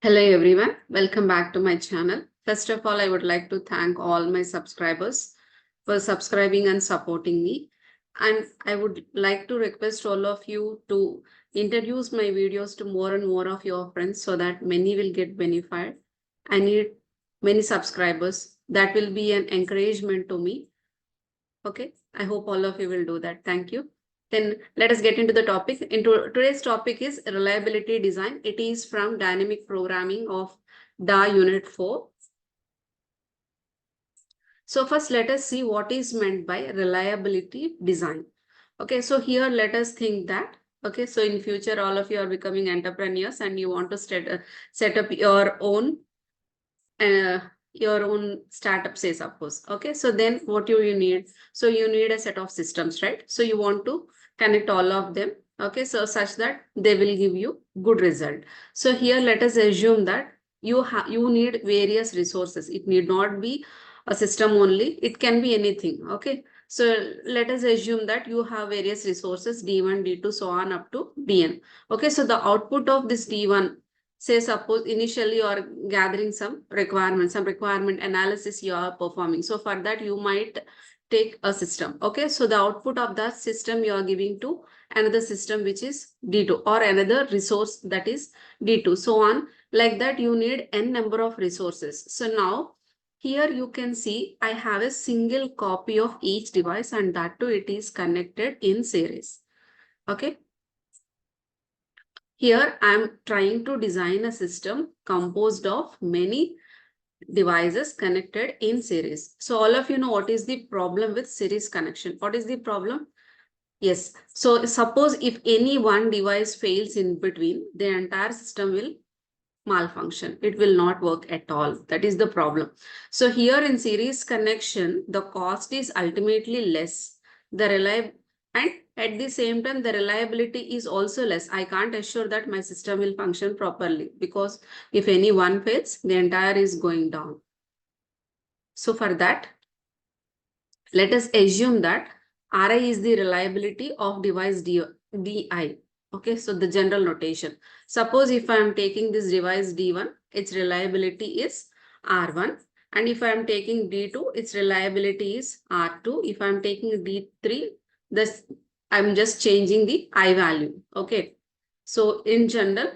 Hello everyone, welcome back to my channel. First of all, I would like to thank all my subscribers for subscribing and supporting me. And I would like to request all of you to introduce my videos to more and more of your friends so that many will get benefited. I need many subscribers. That will be an encouragement to me. Okay, I hope all of you will do that. Thank you. Then let us get into the topic. Today's topic is reliability design. It is from dynamic programming of DAA unit 4. So first let us see what is meant by reliability design. Okay, so here let us think that, okay, so in future all of you are becoming entrepreneurs and you want to set up uh, your own startup, say suppose. Okay, so then what you need? So you need a set of systems, right? So you want to connect all of them. Okay, so such that they will give you good result. So here let us assume that you need various resources. It need not be a system only. It can be anything. Okay, so let us assume that you have various resources D1, D2, so on up to Dn. Okay, so the output of this D1, say suppose initially you are gathering some requirement analysis you are performing. So for that you might take a system. Okay, so the output of that system you are giving to another system which is D2 or another resource that is D2, so on. Like that you need n number of resources. So now here you can see I have a single copy of each device and that too it is connected in series. Okay. Here I am trying to design a system composed of many devices connected in series. So all of you know what is the problem with series connection. What is the problem? Yes. So suppose if any one device fails in between, the entire system will malfunction. It will not work at all. That is the problem. So here in series connection, the cost is ultimately less. The reliable and at the same time, the reliability is also less. I can't assure that my system will function properly because if any one fails, the entire is going down. So for that, let us assume that Ri is the reliability of device Di. Okay, so the general notation. Suppose if I am taking this device D1, its reliability is R1. And if I am taking D2, its reliability is R2. If I am taking D3, this I'm just changing the I value. Okay. So in general,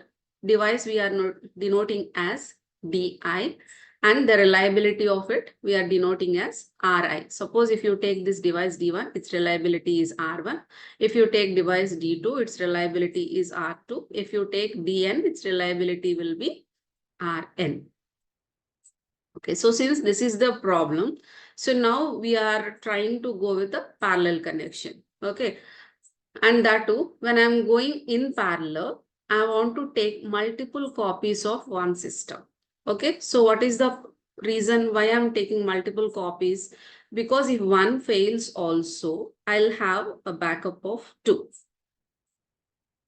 device we are denoting as DI and the reliability of it we are denoting as Ri. Suppose if you take this device D1, its reliability is R1. If you take device D2, its reliability is R2. If you take Dn, its reliability will be Rn. Okay, so since this is the problem, so now we are trying to go with a parallel connection. Okay, and that too, when I'm going in parallel, I want to take multiple copies of one system. Okay, so what is the reason why I'm taking multiple copies? Because if one fails also, I'll have a backup of two.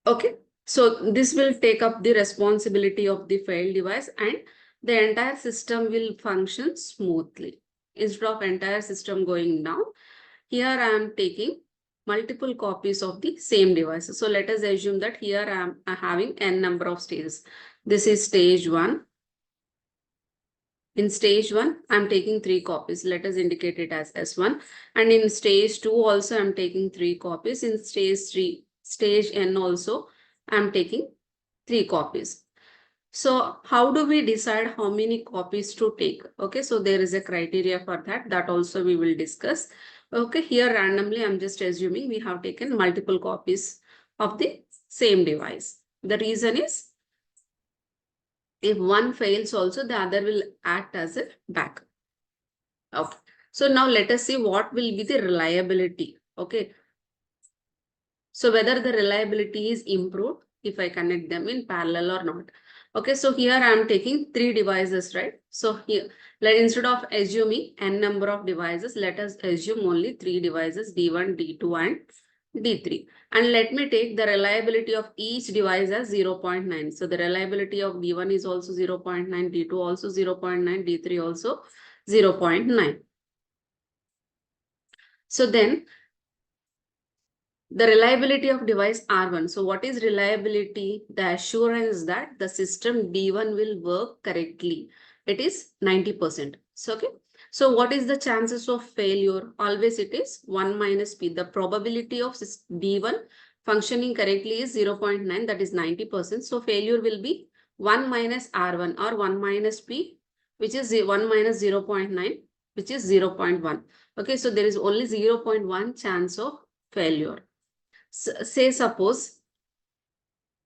Okay, so this will take up the responsibility of the failed device and the entire system will function smoothly. Instead of entire system going down, here I am taking multiple copies of the same device. So let us assume that here I am having n number of stages. This is stage 1. In stage 1, I am taking 3 copies. Let us indicate it as S1. And in stage 2 also I am taking 3 copies. In stage 3, stage N also I am taking 3 copies. So how do we decide how many copies to take? Okay, so there is a criteria for that. That also we will discuss. Okay, here randomly I'm just assuming we have taken multiple copies of the same device. The reason is if one fails also, the other will act as a backup. Okay, so now let us see what will be the reliability. Okay, so whether the reliability is improved if I connect them in parallel or not. Okay, so here I am taking 3 devices, right? So here, instead of assuming n number of devices, let us assume only 3 devices, D1, D2 and D3. And let me take the reliability of each device as 0.9. So the reliability of D1 is also 0.9, D2 also 0.9, D3 also 0.9. So then The reliability of device R1. So what is reliability? The assurance that the system D1 will work correctly. It is 90%. So, okay. So what is the chances of failure? Always it is 1 minus P. The probability of D1 functioning correctly is 0.9, that is 90%. So failure will be 1 minus R1 or 1 minus P, which is 1 minus 0.9, which is 0.1. Okay, so there is only 0.1 chance of failure. Say suppose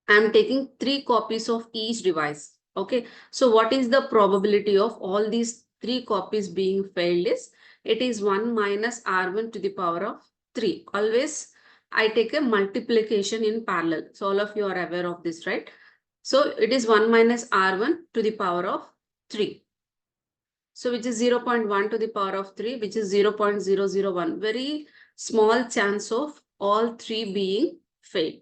I am taking 3 copies of each device. Okay, so what is the probability of all these 3 copies being failed is, it is 1 minus R1 to the power of 3. Always I take a multiplication in parallel. So all of you are aware of this, right? So it is 1 minus R1 to the power of 3. So which is 0.1 to the power of 3, which is 0.001. Very small chance of all 3 being failed.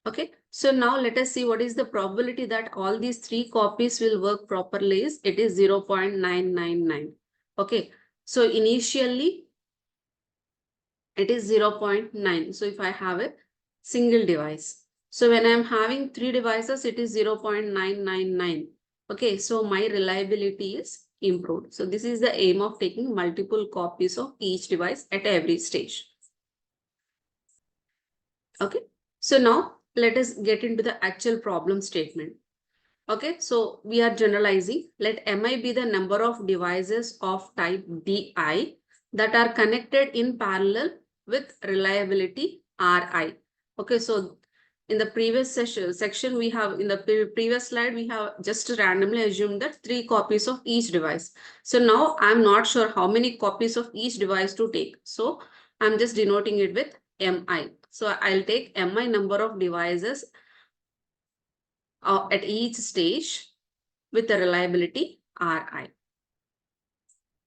Okay, so now let us see what is the probability that all these 3 copies will work properly is, it is 0.999. Okay, so initially it is 0.9. So if I have a single device, so when I am having 3 devices, it is 0.999. Okay, so my reliability is improved. So this is the aim of taking multiple copies of each device at every stage. Okay, so now let us get into the actual problem statement. Okay, so we are generalizing. Let Mi be the number of devices of type Di that are connected in parallel with reliability Ri. Okay, so in the previous section, we have, in the previous slide, we have just randomly assumed that 3 copies of each device. So now I'm not sure how many copies of each device to take. So I'm just denoting it with Mi. So I'll take Mi number of devices at each stage with the reliability Ri.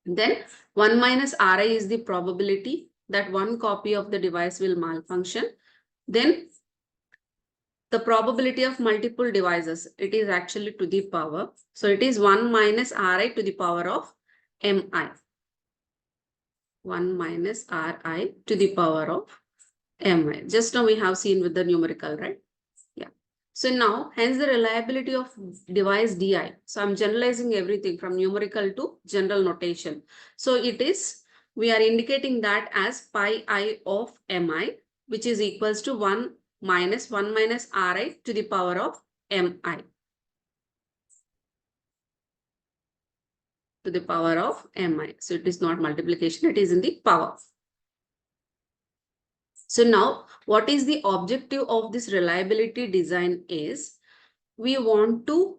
Then 1 minus Ri is the probability that 1 copy of the device will malfunction. Then the probability of multiple devices, it is actually to the power. So it is 1 minus Ri to the power of Mi. 1 minus Ri to the power of Mi. Just now we have seen with the numerical, right? Yeah. So now, hence the reliability of device Di. So I'm generalizing everything from numerical to general notation. So it is, we are indicating that as pi I of Mi, which is equals to 1 minus Ri to the power of Mi. To the power of Mi. So it is not multiplication, it is in the power. So now, what is the objective of this reliability design is, we want to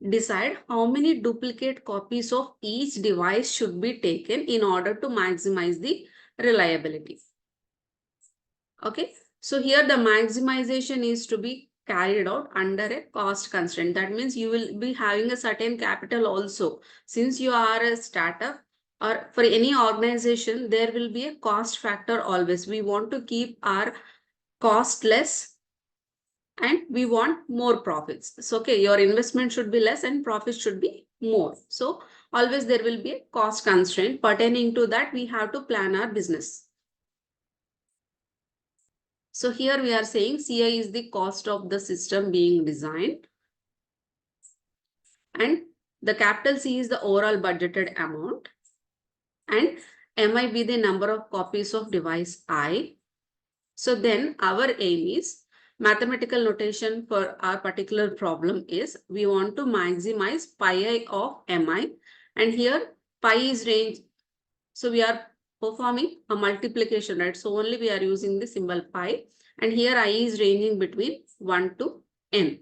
decide how many duplicate copies of each device should be taken in order to maximize the reliability. Okay, so here the maximization is to be carried out under a cost constraint. That means you will be having a certain capital also. Since you are a startup or for any organization, there will be a cost factor always. We want to keep our cost less and we want more profits. So, okay, your investment should be less and profits should be more. So, always there will be a cost constraint. Pertaining to that, we have to plan our business. So, here we are saying CI is the cost of the system being designed. And the capital C is the overall budgeted amount. And MI be the number of copies of device I. So, then our aim is, mathematical notation for our particular problem is, we want to maximize pi I of Mi, and here pi is range. So we are performing a multiplication, right? So only we are using the symbol pi, and here I is ranging between 1 to n.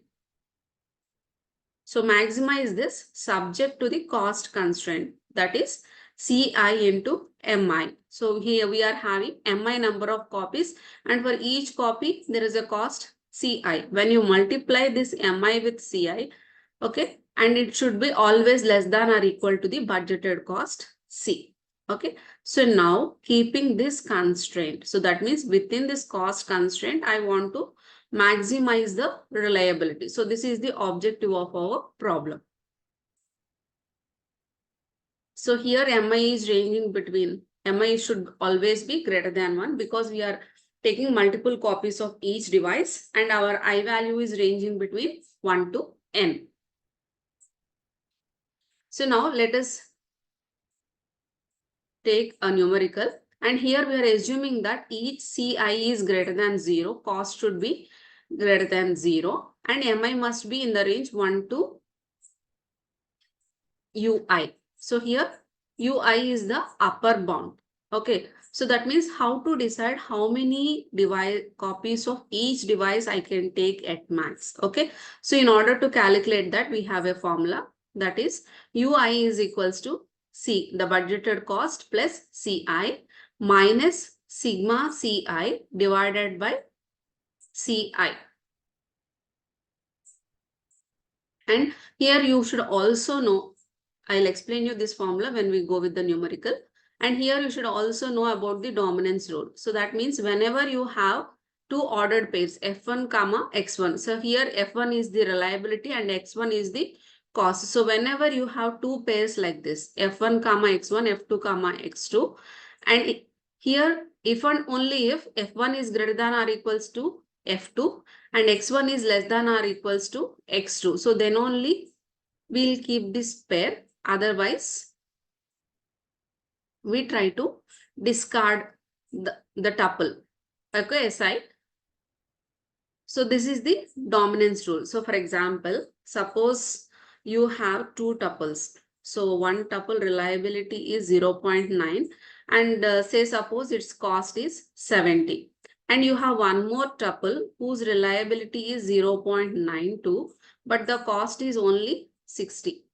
So maximize this subject to the cost constraint, that is Ci into Mi. So here we are having Mi number of copies, and for each copy there is a cost Ci. When you multiply this Mi with Ci, okay, and it should be always less than or equal to the budgeted cost C. Okay, so now keeping this constraint, so that means within this cost constraint, I want to maximize the reliability. So this is the objective of our problem. So here Mi is ranging between Mi should always be greater than 1 because we are taking multiple copies of each device and our I value is ranging between 1 to n. So now let us take a numerical, and here we are assuming that each Ci is greater than 0, cost should be greater than 0, and Mi must be in the range 1 to Ui. So here Ui is the upper bound. Okay, so that means how to decide how many device copies of each device I can take at max. Okay, so in order to calculate that, we have a formula, that is Ui is equals to C, the budgeted cost, plus Ci minus sigma Ci divided by Ci. And here you should also know, I'll explain you this formula when we go with the numerical. And here you should also know about the dominance rule. So that means whenever you have two ordered pairs, F1 comma X1. So here F1 is the reliability and X1 is the cost. So whenever you have two pairs like this, F1 comma X1, F2 comma X2, and here if and only if F1 is greater than or equals to F2 and X1 is less than or equals to X2. So then only we'll keep this pair. Otherwise, we try to discard the tuple. Okay, aside. So this is the dominance rule. So for example, suppose you have two tuples. So one tuple reliability is 0.9 and say suppose its cost is 70. And you have one more tuple whose reliability is 0.92, but the cost is only 60.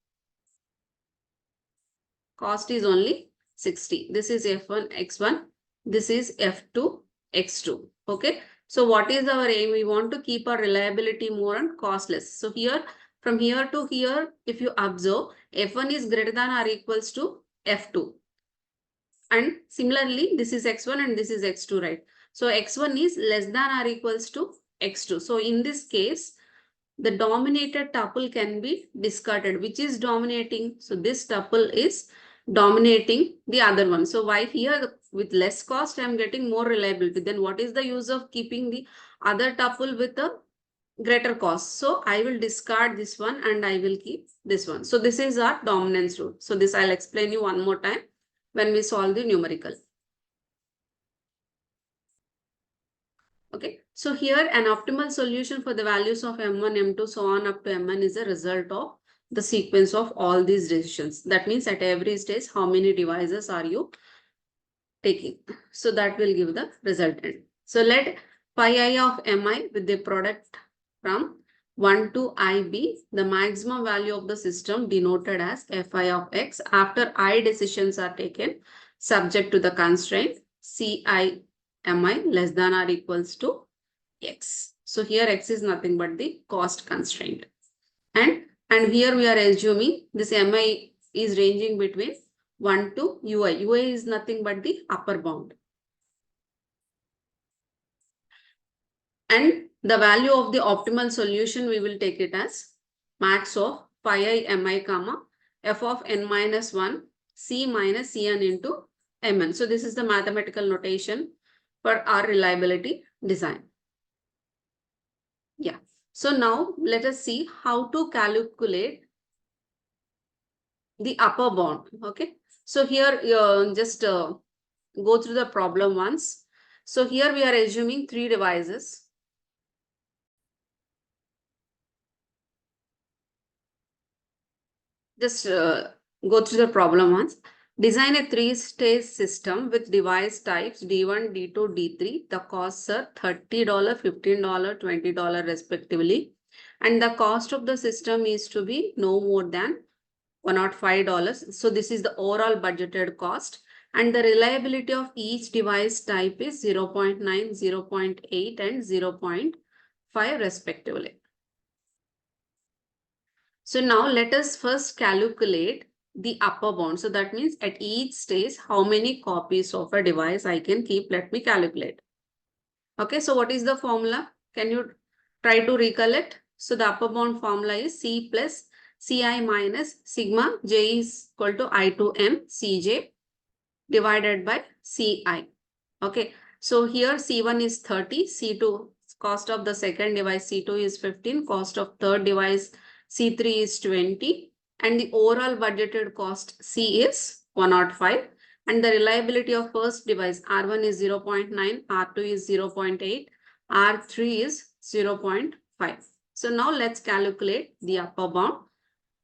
Cost is only 60. This is F1, X1. This is F2, X2. Okay. So what is our aim? We want to keep our reliability more and cost less. So here, from here to here, if you observe, F1 is greater than or equals to F2. And similarly, this is X1 and this is X2, right? So X1 is less than or equals to X2. So in this case, the dominated tuple can be discarded. Which is dominating? So this tuple is dominating the other one. So why here with less cost I am getting more reliability? Then what is the use of keeping the other tuple with a greater cost? So I will discard this one and I will keep this one. So this is our dominance rule. So this I'll explain you one more time when we solve the numerical. Okay, so here an optimal solution for the values of M1, M2, so on up to Mn is a result of the sequence of all these decisions. That means at every stage, how many devices are you taking? So that will give the resultant. So let pi I of Mi with the product from 1 to I be the maximum value of the system denoted as Fi of x after I decisions are taken subject to the constraint Ci Mi less than or equals to x. So here x is nothing but the cost constraint. And here we are assuming this Mi is ranging between 1 to Ui. Ui is nothing but the upper bound. And the value of the optimal solution, we will take it as max of pi I Mi comma f of n minus 1 c minus cn into mn. So this is the mathematical notation for our reliability design. Yeah. So now let us see how to calculate the upper bound. Okay. So here just go through the problem once. So here we are assuming 3 devices. Just go through the problem once. Design a 3-stage system with device types D1, D2, D3. The costs are $30, $15, $20 respectively. And the cost of the system is to be no more than $105. So this is the overall budgeted cost. And the reliability of each device type is 0.9, 0.8 and 0.5 respectively. So now let us first calculate the upper bound. So that means at each stage, how many copies of a device I can keep? Let me calculate. Okay, so what is the formula? Can you try to recollect? So the upper bound formula is C plus Ci minus sigma j is equal to I to M Cj divided by Ci. Okay. So here C1 is 30, C2 cost of the second device C2 is 15, cost of third device C3 is 20, and the overall budgeted cost C is 105, and the reliability of first device R1 is 0.9, R2 is 0.8, R3 is 0.5. So now let's calculate the upper bound.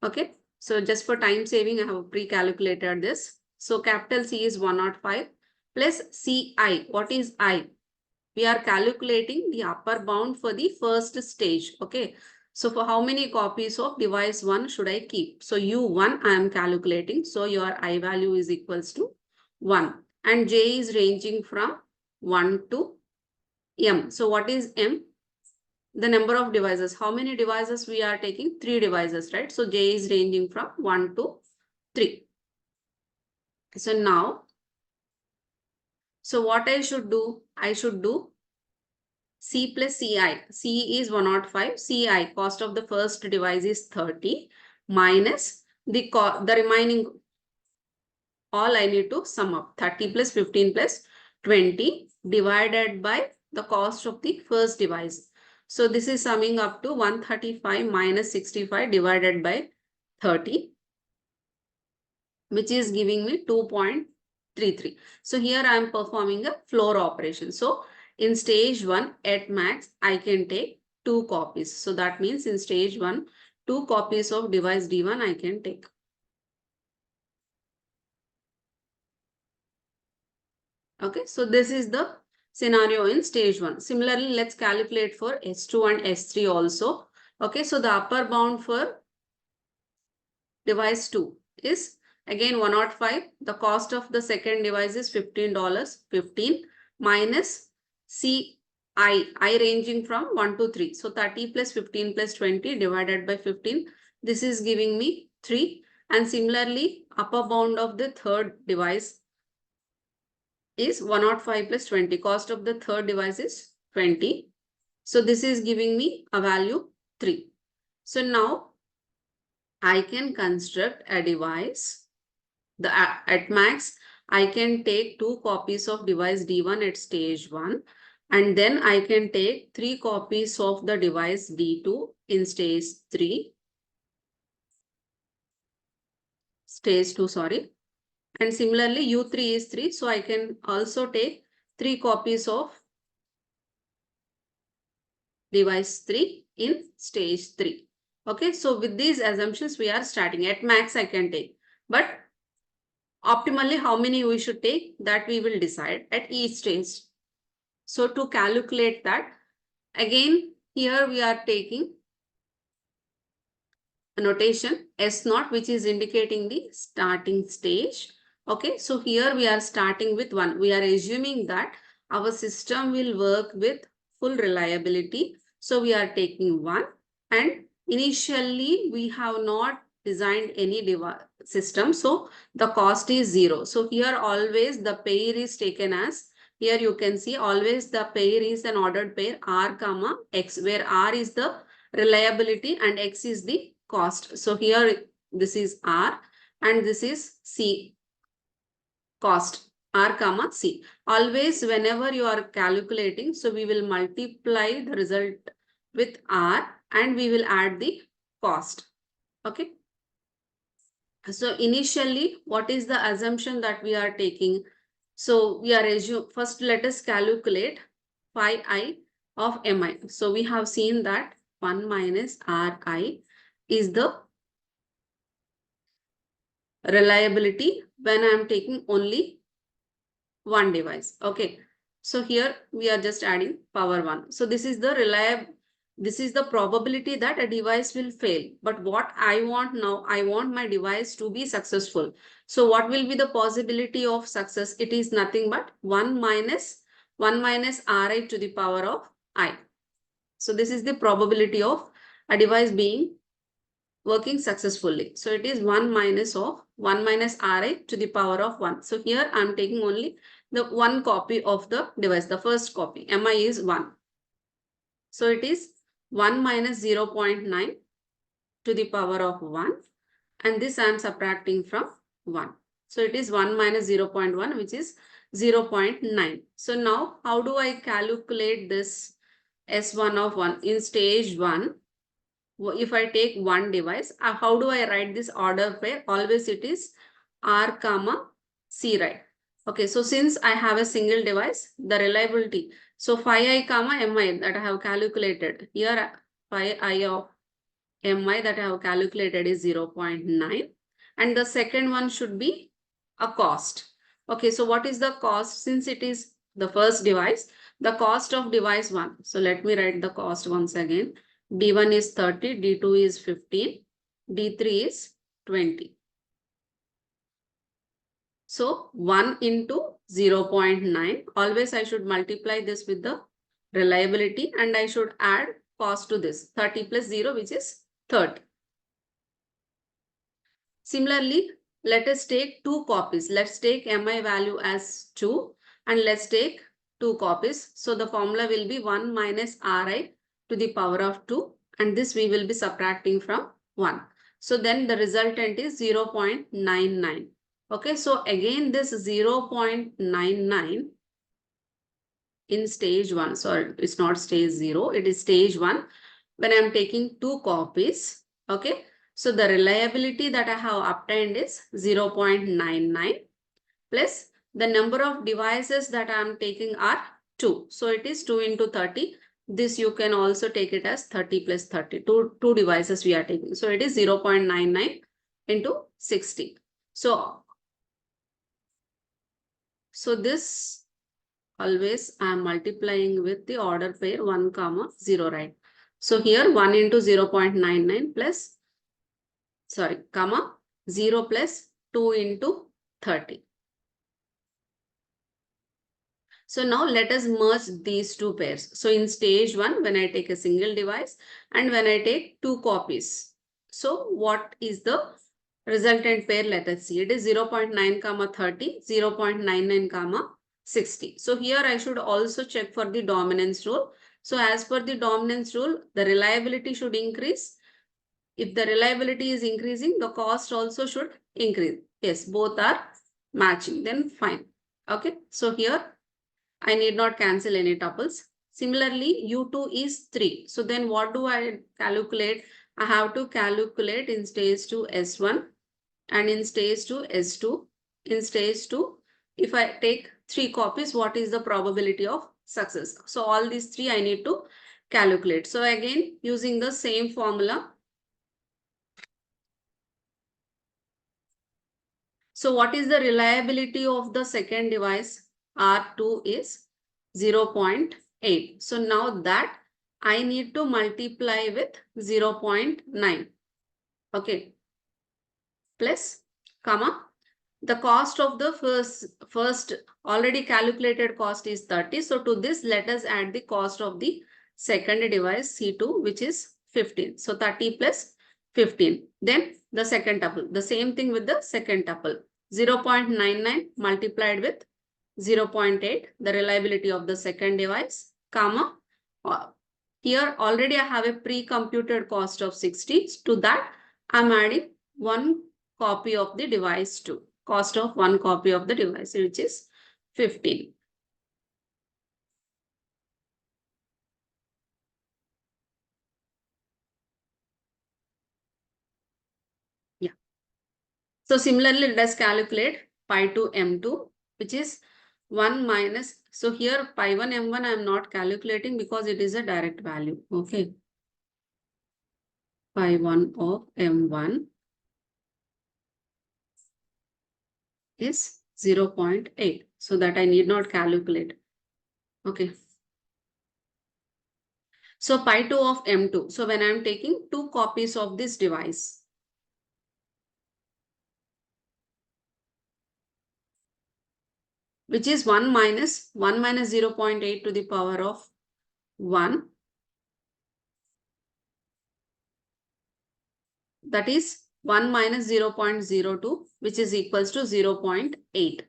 Okay. So just for time saving, I have pre-calculated this. So capital C is 105 plus Ci. What is I? We are calculating the upper bound for the first stage. Okay. So for how many copies of device 1 should I keep? So U1 I am calculating. So your I value is equals to 1. And J is ranging from 1 to M. So what is M? The number of devices. How many devices we are taking? 3 devices, right? So J is ranging from 1 to 3. So now, so what I should do? I should do C plus Ci. C is 105. Ci, cost of the first device is 30 minus the remaining, all I need to sum up. 30 plus 15 plus 20 divided by the cost of the first device. So this is summing up to 135 minus 65 divided by 30, which is giving me 2.33. So here I am performing a floor operation. So in stage 1 at max, I can take 2 copies. So that means in stage 1, 2 copies of device D1 I can take. Okay, so this is the scenario in stage 1. Similarly, let's calculate for S2 and S3 also. Okay, so the upper bound for device 2 is again 105. The cost of the second device is $15. 15 minus Ci, I ranging from 1 to 3. So 30 plus 15 plus 20 divided by 15. This is giving me 3. And similarly, upper bound of the third device is 105 plus 20. Cost of the third device is 20. So this is giving me a value 3. So now I can construct a device. At max, I can take 2 copies of device D1 at stage 1. And then I can take 3 copies of the device D2 in stage 3. Stage 2, sorry. And similarly, U3 is 3. So I can also take 3 copies of device 3 in stage 3. Okay, so with these assumptions, we are starting. At max, I can take. But optimally, how many we should take, that we will decide at each stage. So to calculate that, again, here we are taking a notation S0, which is indicating the starting stage. Okay, so here we are starting with 1. We are assuming that our system will work with full reliability. So we are taking 1, and initially we have not designed any system. So the cost is 0. So here always the pair is taken as, here you can see always the pair is an ordered pair R comma X, where R is the reliability and X is the cost. So here this is R and this is C, cost, R comma C. Always whenever you are calculating, so we will multiply the result with R and we will add the cost. Okay. So initially, what is the assumption that we are taking? So we are first let us calculate phi I of Mi. So we have seen that 1 minus Ri is the reliability when I am taking only one device. Okay. So here we are just adding power 1. So this is the this is the probability that a device will fail. But what I want now, I want my device to be successful. So what will be the possibility of success? It is nothing but 1 minus Ri to the power of I. So this is the probability of a device being working successfully. So it is 1 minus Ri to the power of 1. So here I am taking only the 1 copy of the device, the first copy. Mi is 1. So it is 1 minus 0.9 to the power of 1. And this I am subtracting from 1. So it is 1 minus 0.1, which is 0.9. So now how do I calculate this S1 of 1 in stage 1? If I take one device, how do I write this order pair? Always it is R comma C, right? Okay, so since I have a single device, the reliability. So phi I comma mi that I have calculated. Here phi I of mi that I have calculated is 0.9. And the second one should be a cost. Okay, so what is the cost? Since it is the first device, the cost of device 1. So let me write the cost once again. D1 is 30, D2 is 15, D3 is 20. So 1 into 0.9. Always I should multiply this with the reliability and I should add cost to this. 30 plus 0, which is 30. Similarly, let us take two copies. Let's take mi value as 2 and let's take two copies. So the formula will be 1 minus ri to the power of 2 and this we will be subtracting from 1. So then the resultant is 0.99. Okay, so again this 0.99 in stage 1. Sorry, it's not stage 0, it is stage 1 when I'm taking two copies. Okay, so the reliability that I have obtained is 0.99 plus the number of devices that I am taking are 2. So it is 2 into 30. This you can also take it as 30 plus 30. Two devices we are taking. So it is 0.99 into 60. So this always I am multiplying with the order pair 1 comma 0, right? So here 1 into 0.99 plus, sorry, comma 0 plus 2 into 30. So now let us merge these two pairs. So in stage 1, when I take a single device and when I take two copies. So what is the resultant pair? Let us see. It is 0.9 comma 30, 0.99 comma 60. So here I should also check for the dominance rule. So as per the dominance rule, the reliability should increase. If the reliability is increasing, the cost also should increase. Yes, both are matching. Then fine. Okay. So here I need not cancel any tuples. Similarly, U2 is 3. So then what do I calculate? I have to calculate in stage 2 S1 and in stage 2 S2. In stage 2, if I take 3 copies, what is the probability of success? So all these 3 I need to calculate. So again, using the same formula. So what is the reliability of the second device? R2 is 0.8. So now that I need to multiply with 0.9. Okay. Plus, comma. The cost of the first already calculated cost is 30. So to this, let us add the cost of the second device C2, which is 15. So 30 plus 15. Then the second tuple. The same thing with the second tuple. 0.99 multiplied with 0.8, the reliability of the second device, comma. Here already I have a pre-computed cost of 60. To that, I'm adding one copy of the device too. Cost of one copy of the device, which is 15. Yeah. So similarly, let us calculate pi to m2, which is 1 minus. So here pi 1 m1 I am not calculating because it is a direct value. Okay. Pi 1 of m1 is 0.8. So that I need not calculate. Okay. So pi 2 of m2. So when I am taking two copies of this device, which is 1 minus 0.8 to the power of 1. That is 1 minus 0.02, which is equals to 0.8.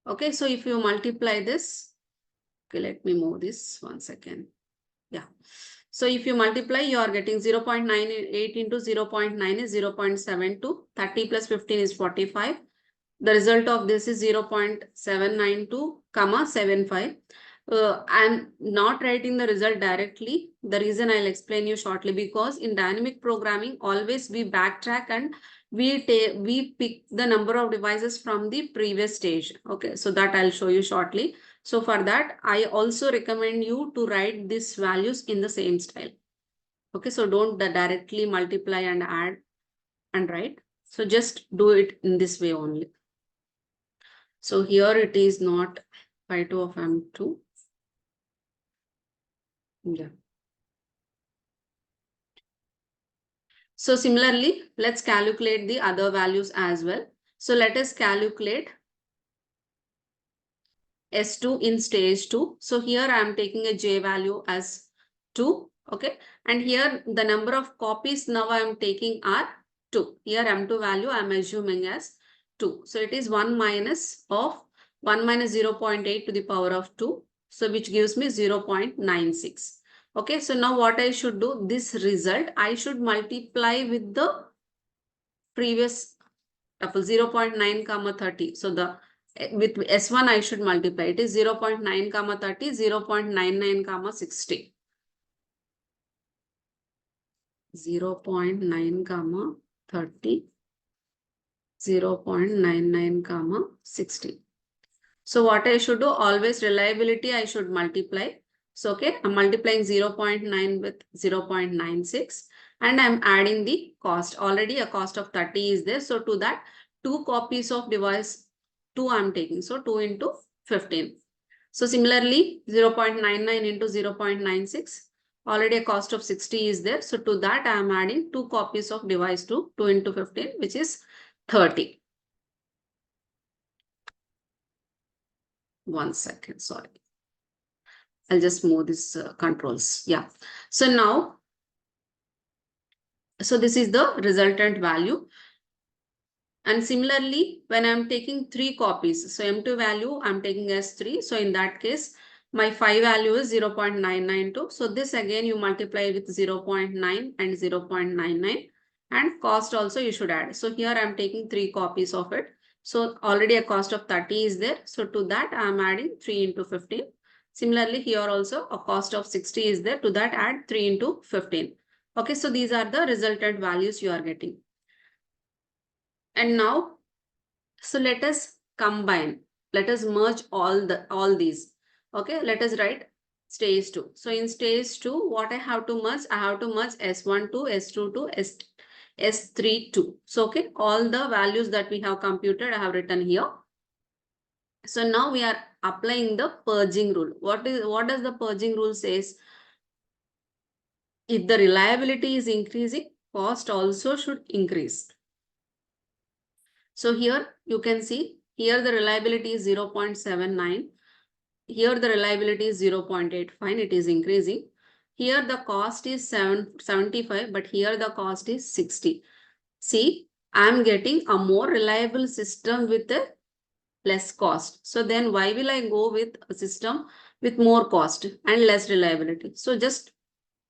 Okay, so if you multiply this, okay, let me move this one second. Yeah. So if you multiply, you are getting 0.98 into 0.9 is 0.72. 30 plus 15 is 45. The result of this is 0.792, 75. I'm not writing the result directly. The reason I'll explain you shortly, because in dynamic programming, always we backtrack and we pick the number of devices from the previous stage. Okay, so that I'll show you shortly. So for that, I also recommend you to write these values in the same style. Okay, so don't directly multiply and add and write. So just do it in this way only. So here it is not pi 2 of M2. Yeah. So similarly, let's calculate the other values as well. So let us calculate S2 in stage 2. So here I am taking a J value as 2. Okay. And here the number of copies now I am taking are 2. Here M2 value I am assuming as 2. So it is 1 minus 0.8 to the power of 2. So which gives me 0.96. Okay. So now what I should do, this result I should multiply with the previous tuple 0.9 comma 30. So the with S1 I should multiply. It is 0.9 comma 30, 0.99 comma 60. 0.9 comma 30, 0.99 comma 60. So what I should do, always reliability I should multiply. So okay, I'm multiplying 0.9 with 0.96 and I'm adding the cost. Already a cost of 30 is there. So to that, 2 copies of device 2 I'm taking. So 2 into 15. So similarly, 0.99 into 0.96. Already a cost of 60 is there. So to that I am adding 2 copies of device 2 into 15, which is 30. 1 second, sorry. I'll just move this controls. Yeah. So now, so this is the resultant value. And similarly, when I'm taking 3 copies, so M2 value I'm taking as 3. So in that case, my phi value is 0.992. So this again you multiply with 0.9 and 0.99 and cost also you should add. So here I'm taking 3 copies of it. So already a cost of 30 is there. So to that I'm adding 3 into 15. Similarly, here also a cost of 60 is there. To that add 3 into 15. Okay, so these are the resultant values you are getting. And now, so let us combine. Let us merge all these. Okay, let us write stage 2. So in stage 2, what I have to merge? I have to merge S1 to S2 to S3 to. So okay, all the values that we have computed, I have written here. So now we are applying the purging rule. What does the purging rule says? If the reliability is increasing, cost also should increase. So here you can see, here the reliability is 0.79. Here the reliability is 0.85. It is increasing. Here the cost is 75, but here the cost is 60. See, I am getting a more reliable system with a less cost. So then why will I go with a system with more cost and less reliability? So just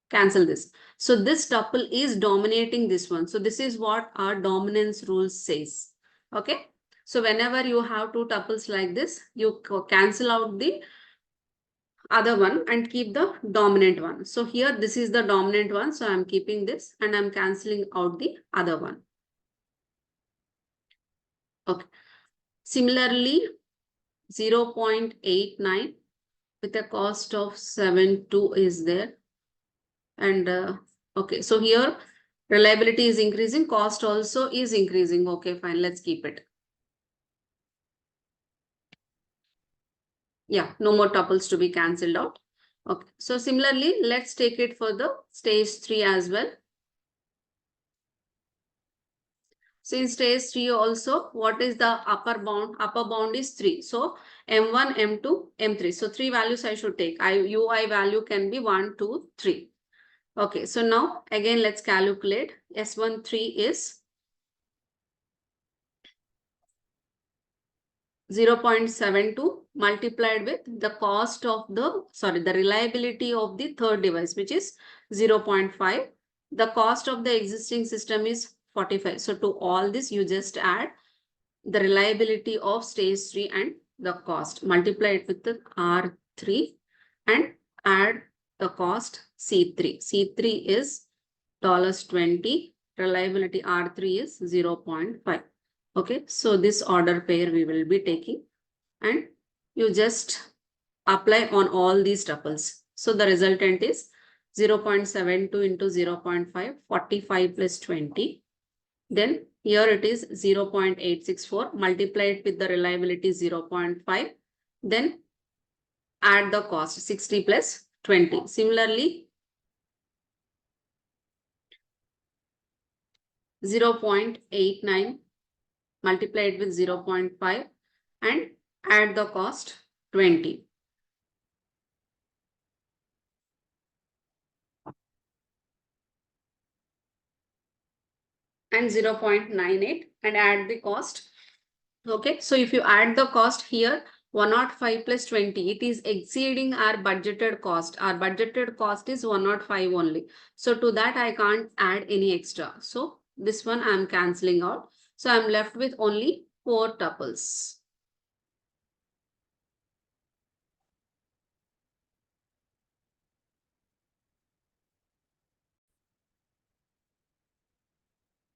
cancel this. So this tuple is dominating this one. So this is what our dominance rule says. Okay. So whenever you have 2 tuples like this, you cancel out the other one and keep the dominant one. So here this is the dominant one. So I'm keeping this and I'm canceling out the other one. Okay. Similarly, 0.89 with a cost of 72 is there. And okay, so here reliability is increasing, cost also is increasing. Okay, fine, let's keep it. Yeah, no more tuples to be cancelled out. Okay, so similarly, let's take it for the stage 3 as well. So in stage 3 also, what is the upper bound? Upper bound is 3. So M1, M2, M3. So 3 values I should take. UI value can be 1, 2, 3. Okay, so now again let's calculate. S13 is 0.72 multiplied with the cost of the reliability of the third device, which is 0.5. The cost of the existing system is 45. So to all this, you just add the reliability of stage 3 and the cost. Multiply it with the R3 and add the cost C3. C3 is $20. Reliability R3 is 0.5. Okay, so this order pair we will be taking and you just apply on all these tuples. So the resultant is 0.72 into 0.5, 45 plus 20. Then here it is 0.864, multiply it with the reliability 0.5. Then add the cost 60 plus 20. Similarly, 0.89, multiply it with 0.5 and add the cost 20. And 0.98 and add the cost. Okay, so if you add the cost here, 105 plus 20, it is exceeding our budgeted cost. Our budgeted cost is 105 only. So to that, I can't add any extra. So this one I'm cancelling out. So I'm left with only 4 tuples.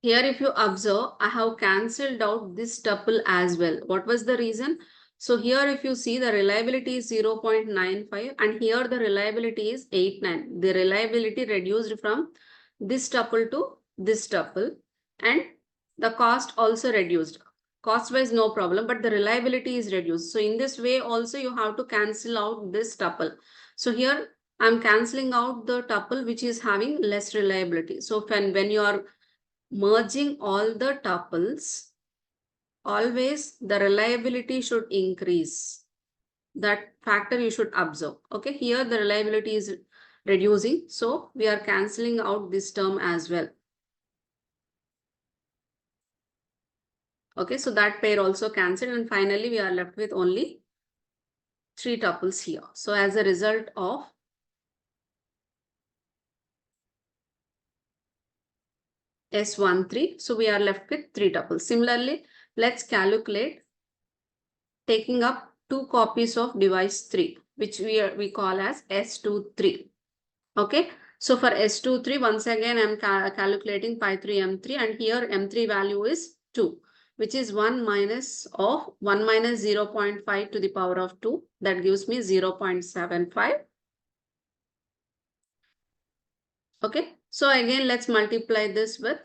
Here, if you observe, I have cancelled out this tuple as well. What was the reason? So here, if you see, the reliability is 0.95 and here the reliability is 89. The reliability reduced from this tuple to this tuple and the cost also reduced. Cost wise, no problem, but the reliability is reduced. So in this way also you have to cancel out this tuple. So here I'm cancelling out the tuple which is having less reliability. So when you are merging all the tuples, always the reliability should increase. That factor you should observe. Okay, here the reliability is reducing. So we are cancelling out this term as well. Okay, so that pair also cancelled and finally we are left with only 3 tuples here. So as a result of S13, so we are left with 3 tuples. Similarly, let's calculate taking up 2 copies of device 3, which we call as S23. Okay, so for S23, once again I'm calculating pi 3 M3 and here M3 value is 2, which is 1 minus 0.5 to the power of 2. That gives me 0.75. Okay, so again let's multiply this with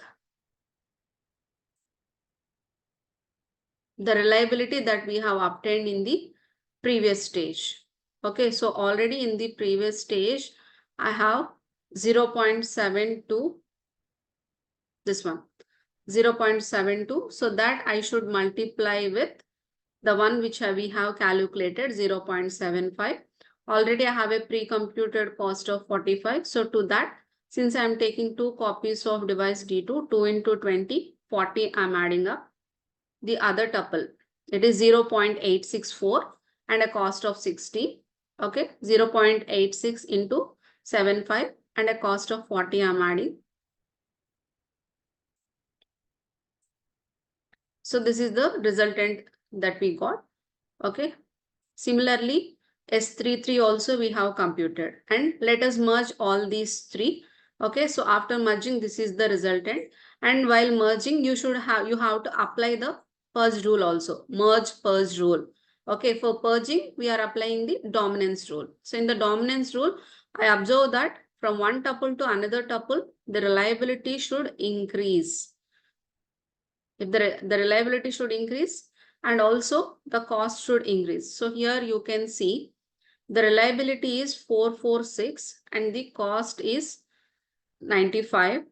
the reliability that we have obtained in the previous stage. Okay, so already in the previous stage, I have 0.72, this one, 0.72. So that I should multiply with the one which we have calculated, 0.75. Already I have a pre-computed cost of 45. So to that, since I am taking 2 copies of device D2, 2 into 20, 40 I am adding up. The other tuple, it is 0.864 and a cost of 60. Okay, 0.86 into 75 and a cost of 40 I'm adding. So this is the resultant that we got. Okay, similarly S33 also we have computed and let us merge all these 3. Okay, so after merging, this is the resultant, and while merging you have to apply the purge rule also, merge purge rule. Okay, for purging we are applying the dominance rule. So in the dominance rule, I observe that from one tuple to another tuple, the reliability should increase. If the reliability should increase and also the cost should increase. So here you can see the reliability is 446 and the cost is 95.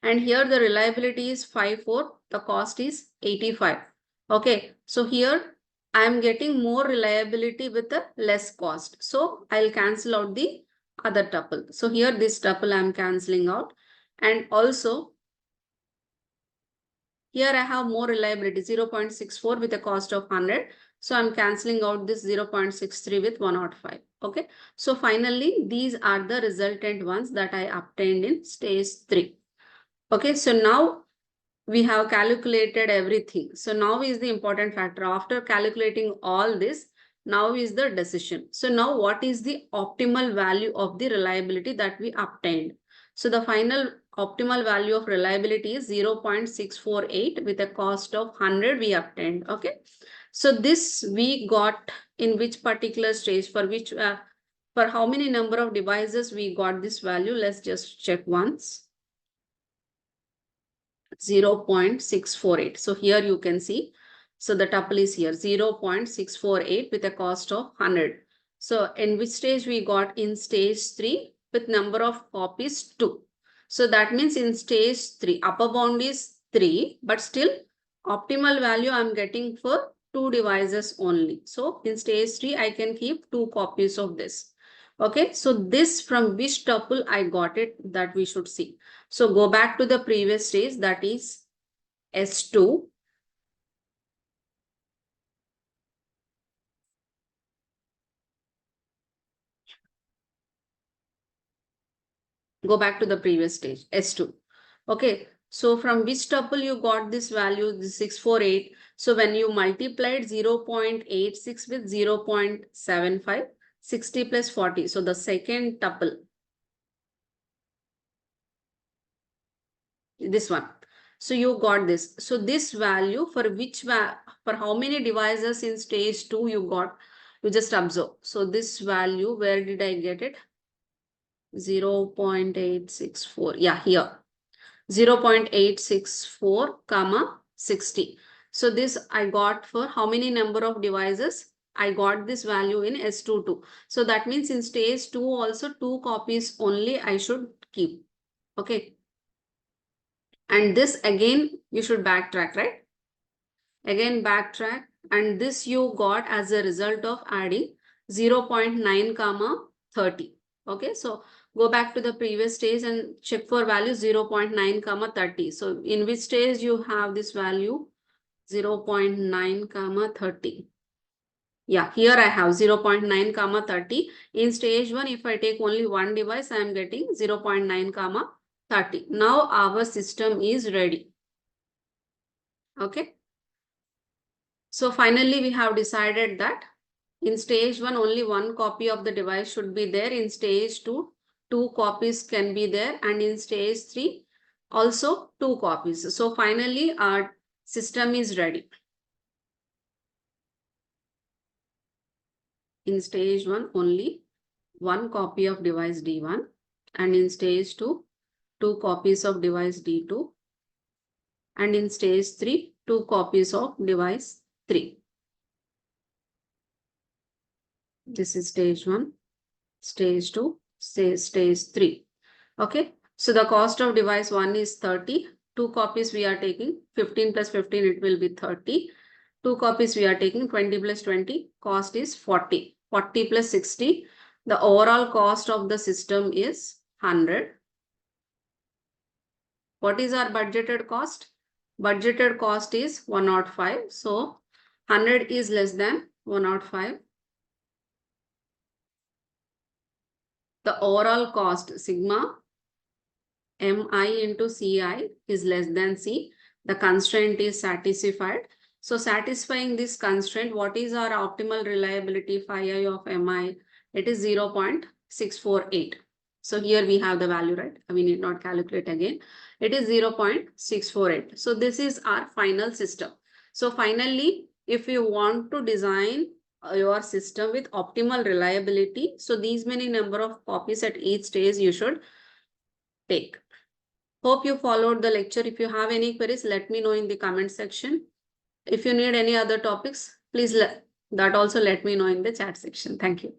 And here the reliability is 54, the cost is 85. Okay, so here I am getting more reliability with a less cost. So I'll cancel out the other tuple. So here this tuple I am cancelling out, and also Here I have more reliability, 0.64 with a cost of 100. So I'm cancelling out this 0.63 with 105. Okay. So finally, these are the resultant ones that I obtained in stage 3. Okay. So now we have calculated everything. So now is the important factor. After calculating all this, now is the decision. So now what is the optimal value of the reliability that we obtained? So the final optimal value of reliability is 0.648 with a cost of 100 we obtained. Okay. So this we got in which particular stage, for which, for how many number of devices we got this value? Let's just check once. 0.648. So here you can see. So the tuple is here 0.648 with a cost of 100. So in which stage we got? In stage 3 with number of copies 2. So that means in stage 3 upper bound is 3, but still optimal value I'm getting for 2 devices only. So in stage 3 I can keep 2 copies of this. Okay, so this from which tuple I got it, that we should see. So go back to the previous stage, that is S2. Go back to the previous stage, S2. Okay, so from which tuple you got this value, the 648. So when you multiplied 0.86 with 0.75, 60 plus 40. So the second tuple, this one. So you got this. So this value for which, for how many devices in stage 2 you got, you just observe. So this value, where did I get it? 0.864. Yeah, here. 0.864 comma 60. So this I got for how many number of devices? I got this value in S22. So that means in stage 2 also 2 copies only I should keep. Okay. And this again you should backtrack, right? Again backtrack, and this you got as a result of adding 0.9 comma 30. Okay, so go back to the previous stage and check for value 0.9 comma 30. So in which stage you have this value 0.9 comma 30. Yeah, here I have 0.9 comma 30. In stage 1, if I take only one device, I am getting 0.9 comma 30. Now our system is ready. Okay. So finally, we have decided that in stage 1, only one copy of the device should be there. In stage 2, 2 copies can be there. And in stage 3, also 2 copies. So finally, our system is ready. In stage 1, only one copy of device D1. And in stage 2, 2 copies of device D2. And in stage 3, 2 copies of device 3. This is stage 1, stage 2, stage 3. Okay. So the cost of device 1 is 30. 2 copies we are taking. 15 plus 15, it will be 30. 2 copies we are taking. 20 plus 20. Cost is 40. 40 plus 60. The overall cost of the system is 100. What is our budgeted cost? Budgeted cost is 105. So 100 is less than 105. The overall cost, sigma Mi into Ci is less than C. The constraint is satisfied. So satisfying this constraint, what is our optimal reliability phi of Mi? It is 0.648. So here we have the value, right? We need not calculate again. It is 0.648. So this is our final system. So finally, if you want to design your system with optimal reliability, so these many number of copies at each stage you should take. Hope you followed the lecture. If you have any queries, let me know in the comment section. If you need any other topics, please that also let me know in the chat section. Thank you.